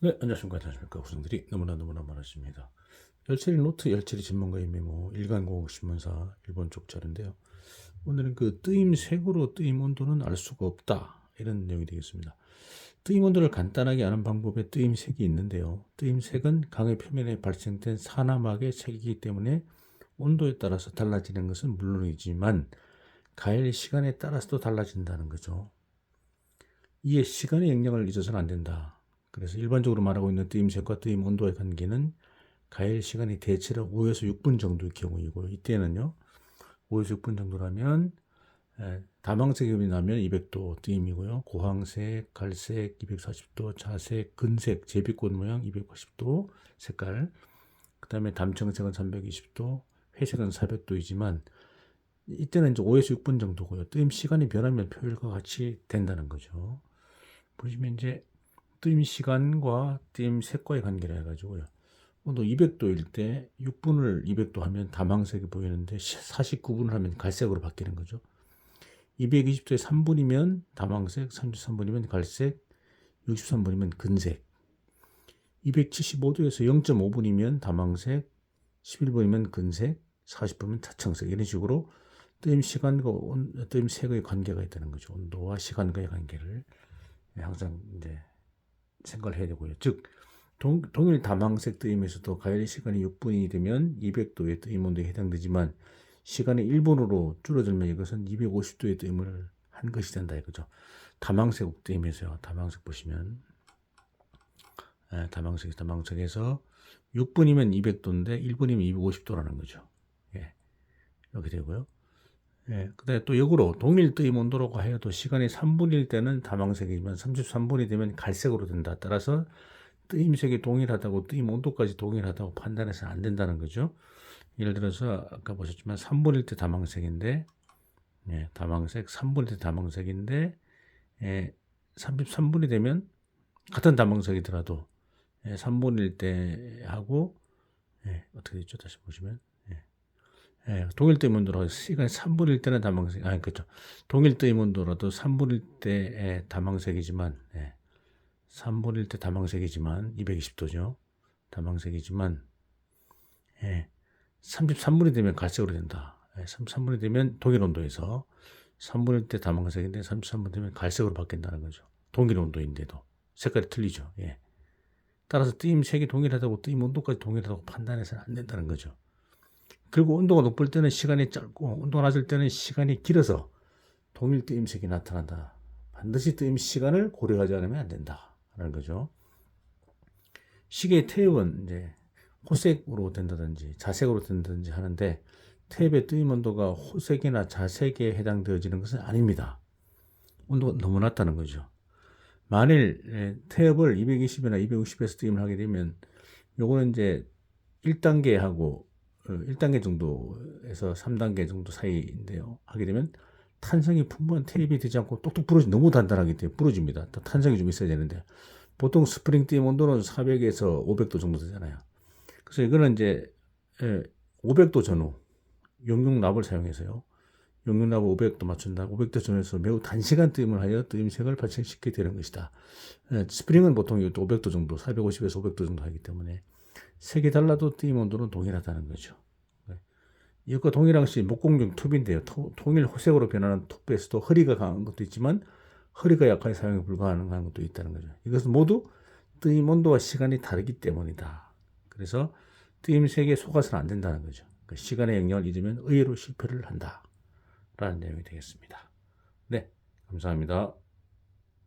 네, 안녕하십니까. 구성들이 너무나 많으십니다. 열처리 노트, 열처리 전문가의 메모, 일간공학 신문사 일본 쪽 자료인데요. 오늘은 그 뜨임 색으로 뜨임 온도는 알 수가 없다. 이런 내용이 되겠습니다. 뜨임 온도를 간단하게 아는 방법에 뜨임 색이 있는데요. 뜨임 색은 강의 표면에 발생된 산화막의 색이기 때문에 온도에 따라서 달라지는 것은 물론이지만 가열 시간에 따라서도 달라진다는 거죠. 이에 시간의 영향을 잊어서는 안 된다. 그래서 일반적으로 말하고 있는 뜨임색과 뜨임 온도의 관계는 가열 시간이 대체로 5에서 6분 정도의 경우이고요. 이때는요, 5에서 6분 정도라면 다망색이 나면 200도 뜨임이고요. 고황색, 갈색 240도, 자색, 근색, 제비꽃 모양 280도 색깔, 그 다음에 담청색은 320도, 회색은 400도이지만 이때는 이제 5에서 6분 정도고요. 뜨임 시간이 변하면 표율과 같이 된다는 거죠. 보시면 이제 뜨임 시간과 뜨임 색과의 관계를 해가지고요. 온도 200도일 때 6분을 200도 하면 다망색이 보이는데 49분을 하면 갈색으로 바뀌는 거죠. 220도에 3분이면 다망색, 33분이면 갈색, 63분이면 근색. 275도에서 0.5분이면 다망색, 11분이면 근색, 40분이면 자청색. 이런 식으로 뜨임 시간과 뜨임 색의 관계가 있다는 거죠. 온도와 시간과의 관계를 항상 이제 생각을 해야 되고요. 즉 동일 다망색 뜨임에서도 가열 시간이 6분이 되면 200도의 뜨임 온도에 해당되지만 시간이 1분으로 줄어들면 이것은 250도의 뜨임을 한 것이 된다 이거죠. 다망색 뜨임에서요. 다망색 보시면 다망색에서 6분이면 200도인데 1분이면 250도라는 거죠. 예, 이렇게 되고요. 예, 그다음에 또 역으로 동일 뜨임 온도라고 하여도 시간이 3분일 때는 다망색이지만 33분이 되면 갈색으로 된다. 따라서 뜨임색이 동일하다고 뜨임 온도까지 동일하다고 판단해서는 안 된다는 거죠. 예를 들어서 아까 보셨지만 3분일 때 다망색인데 다망색, 3분일 때 다망색인데 33분이 되면 같은 다망색이더라도 3분일 때 하고 어떻게 됐죠? 다시 보시면 동일 뜨임 온도로 시간이 3분일 때는 다망색, 그렇죠. 동일 뜨임 온도라도 3분일 때 다망색이지만 3분일 때 다망색이지만 220도죠. 다망색이지만 33분이 되면 갈색으로 된다. 33분이 되면 동일 온도에서 3분일 때 다망색인데 33분 되면 갈색으로 바뀐다는 거죠. 동일 온도인데도 색깔이 틀리죠. 따라서 뜨임 색이 동일하다고 뜨임 온도까지 동일하다고 판단해서는 안 된다는 거죠. 그리고 온도가 높을 때는 시간이 짧고 온도가 낮을 때는 시간이 길어서 동일 뜨임색이 나타난다. 반드시 뜨임 시간을 고려하지 않으면 안 된다라는 거죠. 시계의 태엽은 이제 호색으로 된다든지 자색으로 된다든지 하는데 태엽의 뜨임 온도가 호색이나 자색에 해당되어지는 것은 아닙니다. 온도가 너무 낮다는 거죠. 만일 태엽을 220이나 260에서 뜨임을 하게 되면 요거는 이제 1단계하고 1단계 정도에서 3단계 정도 사이인데요. 하게 되면 탄성이 풍부한 테이프이 되지 않고 똑똑 부러지 너무 단단하기 때문에 부러집니다. 탄성이 좀 있어야 되는데 보통 스프링 띠임 온도는 400에서 500도 정도 되잖아요. 그래서 이거는 이제 500도 전후 용융납을 사용해서요. 용융납을 500도 맞춘다. 500도 전후에서 매우 단시간 뜨임을 하여 뜨임색을 발생시키게 되는 것이다. 스프링은 보통 500도 정도, 450에서 500도 정도 하기 때문에 색이 달라도 뜨임 온도는 동일하다는 거죠. 이것과 동일한 것이 목공용 톱인데요. 통일 호색으로 변하는 톱에서도 허리가 강한 것도 있지만 허리가 약하게 사용이 불가능한 것도 있다는 거죠. 이것은 모두 뜨임 온도와 시간이 다르기 때문이다. 그래서 뜨임색에 속아서는 안 된다는 거죠. 시간의 영향을 잊으면 의외로 실패를 한다. 라는 내용이 되겠습니다. 네, 감사합니다.